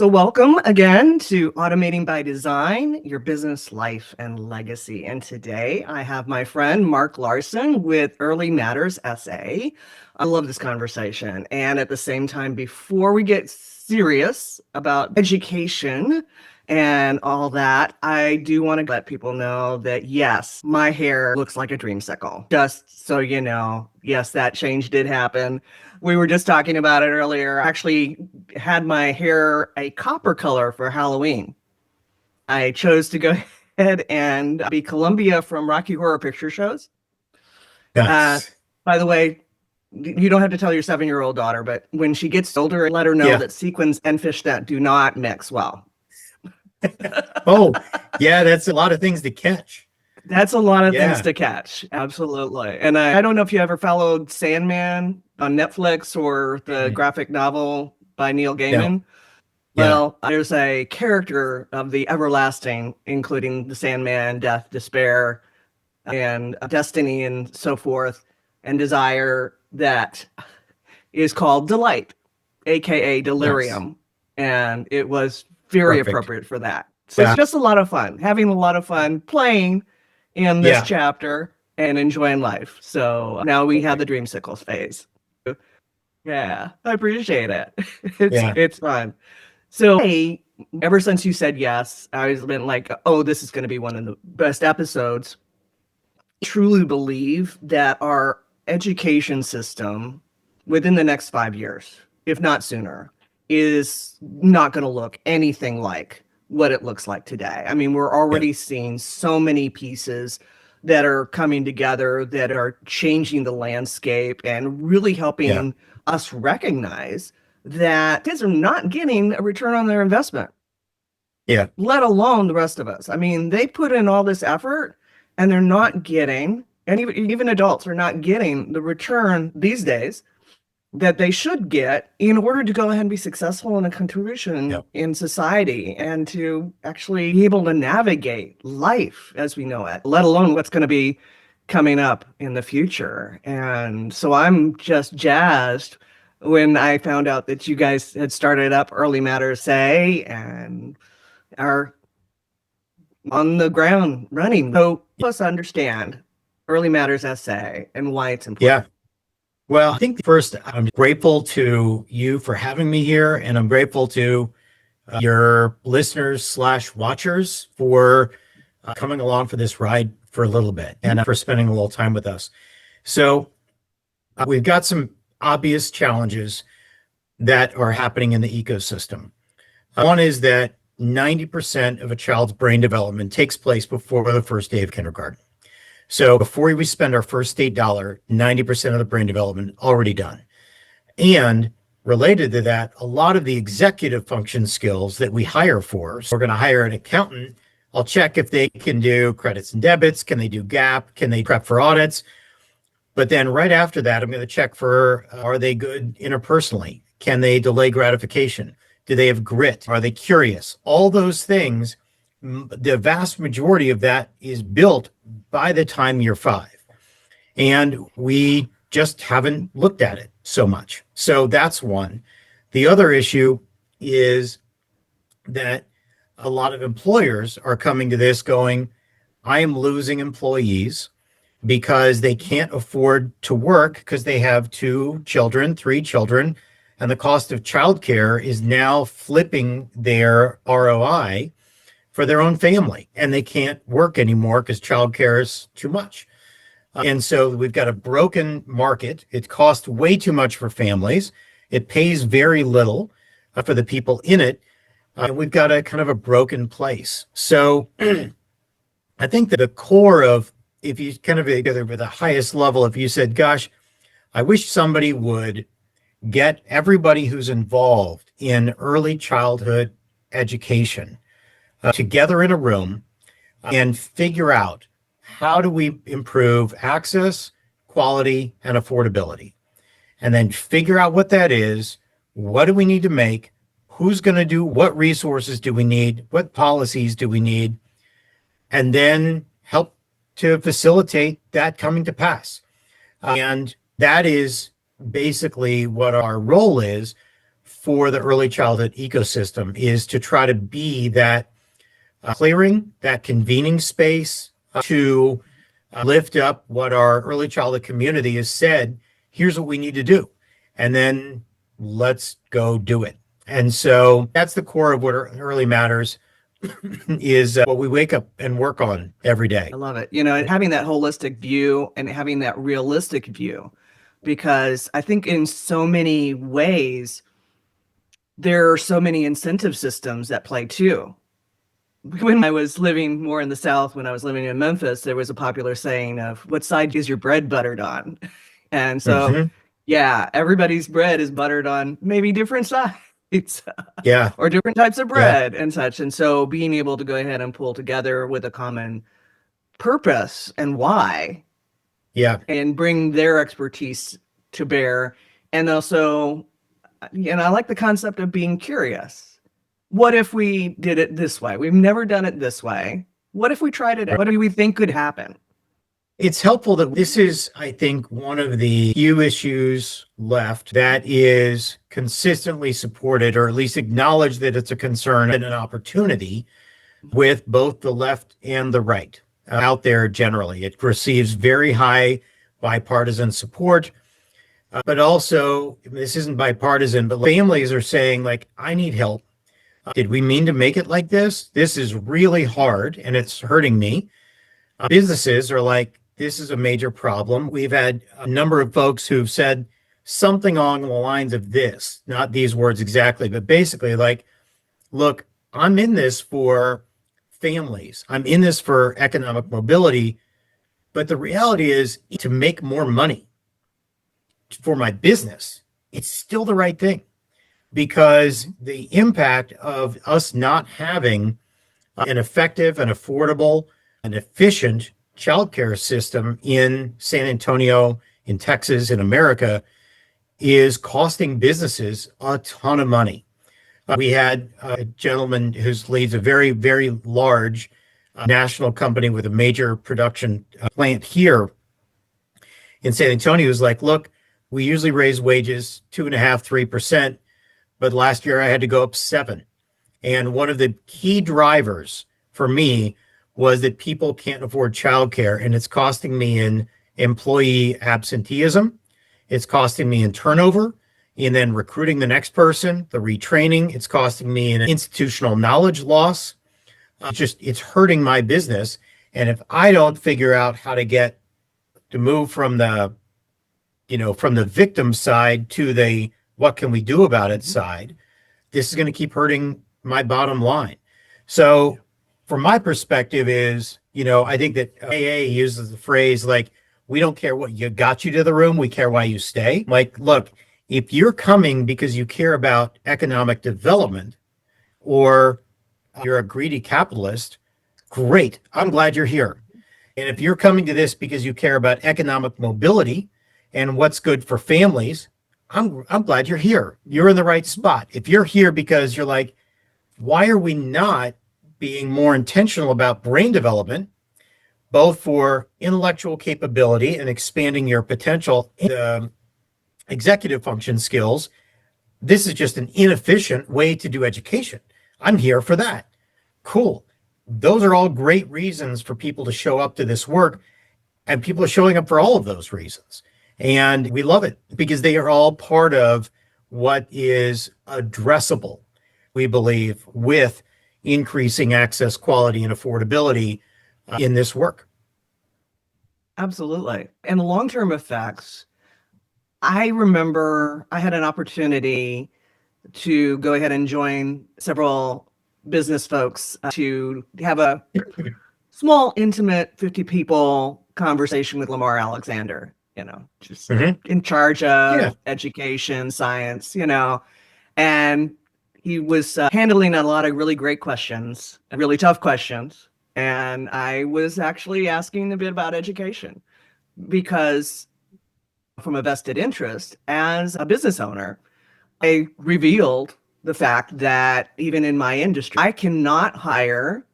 So welcome again to Automating by Design, your business, life, and legacy. And today I have my friend Mark Larson with Early Matters SA. I love this conversation. And at the same time, before we get serious about education and all that, I do want to let people know that yes, my hair looks like a dreamsicle. Just so you know, yes, that change did happen. We were just talking about it earlier. I actually had my hair a copper color for Halloween. I chose to go ahead and be Columbia from Rocky Horror Picture Shows. Nice. By the way, you don't have to tell your 7-year-old daughter, but when she gets older, let her know Yeah. that sequins and fishnet do not mix well. Oh, yeah, that's a lot of things to catch. That's a lot of things Yeah. to catch. Absolutely. And I don't know if you ever followed Sandman on Netflix or the Mhm. graphic novel by Neil No. Gaiman. Yeah. Well, there's a character of the everlasting, including the Sandman, death, despair, and destiny, and so forth, and desire, that is called Delight, aka Nice. Delirium. And it was very Perfect. appropriate for that. So it's Yeah. just a lot of fun, having a lot of fun playing in this Yeah. chapter and enjoying life. So now we have the Perfect. dreamsicles phase. Yeah, I appreciate it. It's Yeah. it's fun. So, hey, ever since you said yes, I've been like, oh, this is going to be one of the best episodes. I truly believe that our education system within the next 5 years, if not sooner, is not going to look anything like what it looks like today. I mean, we're Yeah. already seeing so many pieces that are coming together that are changing the landscape and really Yeah. helping us recognize that kids are not getting a return on their investment, Yeah. let alone the rest of us. I mean, they put in all this effort and they're not getting, and even adults are not getting the return these days that they should get in order to go ahead and be successful in a contribution Yeah. in society and to actually be able to navigate life as we know it, let alone what's going to be coming up in the future. And so I'm just jazzed when I found out that you guys had started up Early Matters Say and are on the ground running. So help us understand Early Matters SA and why it's important. Yeah. Well, I think first, I'm grateful to you for having me here, and I'm grateful to your listeners slash watchers for coming along for this ride for a little bit and for spending a little time with us. So we've got some obvious challenges that are happening in the ecosystem. One is that 90% of a child's brain development takes place before the first day of kindergarten. So before we spend our first state dollar, 90% of the brain development already done. And related to that, a lot of the executive function skills that we hire for, so we're going to hire an accountant. I'll check if they can do credits and debits. Can they do GAAP? Can they prep for audits? But then right after that, I'm going to check for, are they good interpersonally? Can they delay gratification? Do they have grit? Are they curious? All those things, the vast majority of that is built by the time you're 5. And we just haven't looked at it so much. So that's one. The other issue is that a lot of employers are coming to this going, I am losing employees because they can't afford to work because they have 2 children, 3 children, and the cost of childcare is now flipping their ROI for their own family, and they can't work anymore because childcare is too much. And so we've got a broken market. It costs way too much for families. It pays very little for the people in it. And we've got a kind of a broken place. So I think that the core of, if you kind of together with the highest level, if you said, gosh, I wish somebody would get everybody who's involved in early childhood education together in a room and figure out how do we improve access, quality, and affordability. And then figure out what that is. What do we need to make? Who's going to do what? Resources do we need? What policies do we need? And then help to facilitate that coming to pass. And that is basically what our role is, for the early childhood ecosystem is to try to be that clearing, that convening space to lift up what our early childhood community has said, here's what we need to do. And then let's go do it. And so that's the core of what early matters is what we wake up and work on every day. I love it. Having that holistic view and having that realistic view, because I think in so many ways, there are so many incentive systems that play too. When I was living more in the South, when I was living in Memphis, there was a popular saying of what side is your bread buttered on? And so, Mhm. yeah, everybody's bread is buttered on maybe different sides Yeah, or different types of yeah, bread and such. And so being able to go ahead and pull together with a common purpose and why yeah. and bring their expertise to bear. And also, I like the concept of being curious. What if we did it this way? We've never done it this way. What if we tried it? What do we think could happen? It's helpful that this is, I think, one of the few issues left that is consistently supported, or at least acknowledged that it's a concern and an opportunity with both the left and the right out there generally. It receives very high bipartisan support, but also, this isn't bipartisan, but families are saying, like, I need help. Did we mean to make it like this? This is really hard and it's hurting me. Businesses are like, this is a major problem. We've had a number of folks who've said something along the lines of this, not these words exactly, but basically like, look, I'm in this for families. I'm in this for economic mobility. But the reality is to make more money for my business, it's still the right thing because the impact of us not having an effective and affordable and efficient childcare system in San Antonio, in Texas, in America is costing businesses a ton of money. We had a gentleman who leads a very, very large national company with a major production plant here in San Antonio who's like, look, we usually raise wages 2.5%, 3%, but last year I had to go up 7%. And one of the key drivers for me was that people can't afford childcare, and it's costing me in employee absenteeism. It's costing me in turnover, and then recruiting the next person, the retraining. It's costing me in institutional knowledge loss. It's hurting my business. And if I don't figure out how to move from the victim side to the what can we do about it side, this is going to keep hurting my bottom line. So from my perspective is, I think that AA uses the phrase like, we don't care what got you to the room, we care why you stay. Like, look, if you're coming because you care about economic development or you're a greedy capitalist, great. I'm glad you're here. And if you're coming to this because you care about economic mobility and what's good for families, I'm glad you're here. You're in the right spot. If you're here because you're like, why are we not being more intentional about brain development, both for intellectual capability and expanding your potential executive function skills? This is just an inefficient way to do education. I'm here for that. Cool. Those are all great reasons for people to show up to this work, and people are showing up for all of those reasons. And we love it because they are all part of what is addressable, we believe, with increasing access, quality, and affordability in this work. Absolutely. And the long-term effects, I remember I had an opportunity to go ahead and join several business folks to have a small, intimate 50 people conversation with Lamar Alexander, just in charge of education, science, and he was handling a lot of really great questions, really tough questions. And I was actually asking a bit about education because from a vested interest as a business owner, I revealed the fact that even in my industry, I cannot hire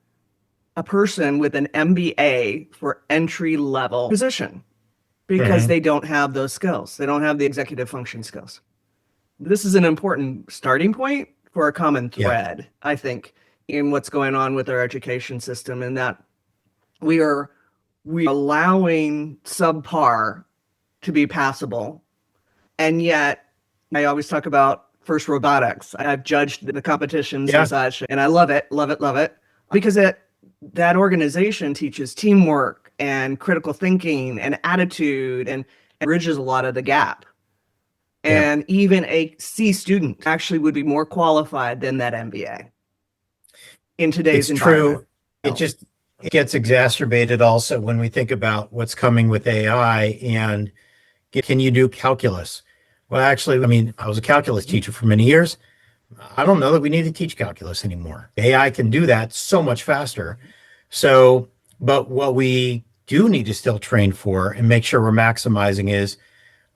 a person with an MBA for entry level position because they don't have those skills. They don't have the executive function skills. this is an important starting point for a common Yeah. thread, I think, in what's going on with our education system, and that we are allowing subpar to be passable. And yet, I always talk about first robotics. I've judged the competitions Yeah. and such, and I love it, love it, love it, because that organization teaches teamwork and critical thinking and attitude and bridges a lot of the gap. Yeah. And even a C student actually would be more qualified than that MBA in today's It's true. environment. It gets exacerbated also when we think about what's coming with AI and can you do calculus? Well, actually, I mean, I was a calculus teacher for many years. I don't know that we need to teach calculus anymore. AI can do that so much faster. So, but what we do need to still train for and make sure we're maximizing is,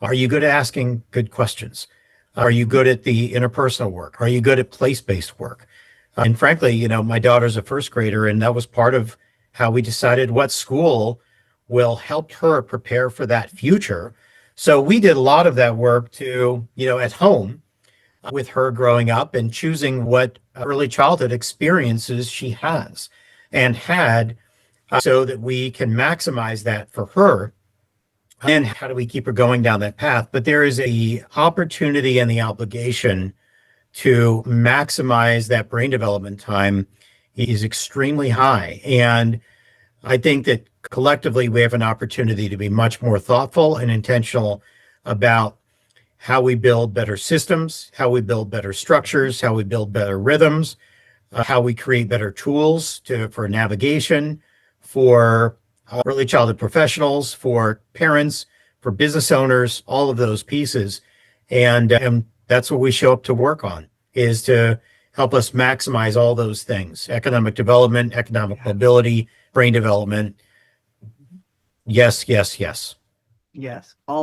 are you good at asking good questions? Are you good at the interpersonal work? Are you good at place-based work? And frankly, you know, my daughter's a first grader, and that was part of how we decided what school will help her prepare for that future. So we did a lot of that work to, you know, at home with her growing up and choosing what early childhood experiences she has and had so that we can maximize that for her. And how do we keep her going down that path? But there is the opportunity and the obligation to maximize that brain development time is extremely high. And I think that collectively we have an opportunity to be much more thoughtful and intentional about how we build better systems, how we build better structures, how we build better rhythms, how we create better tools for navigation, for early childhood professionals, for parents, for business owners, all of those pieces. And that's what we show up to work on, is to help us maximize all those things: economic development, economic mobility, brain development. Yes, yes, yes. Yes, all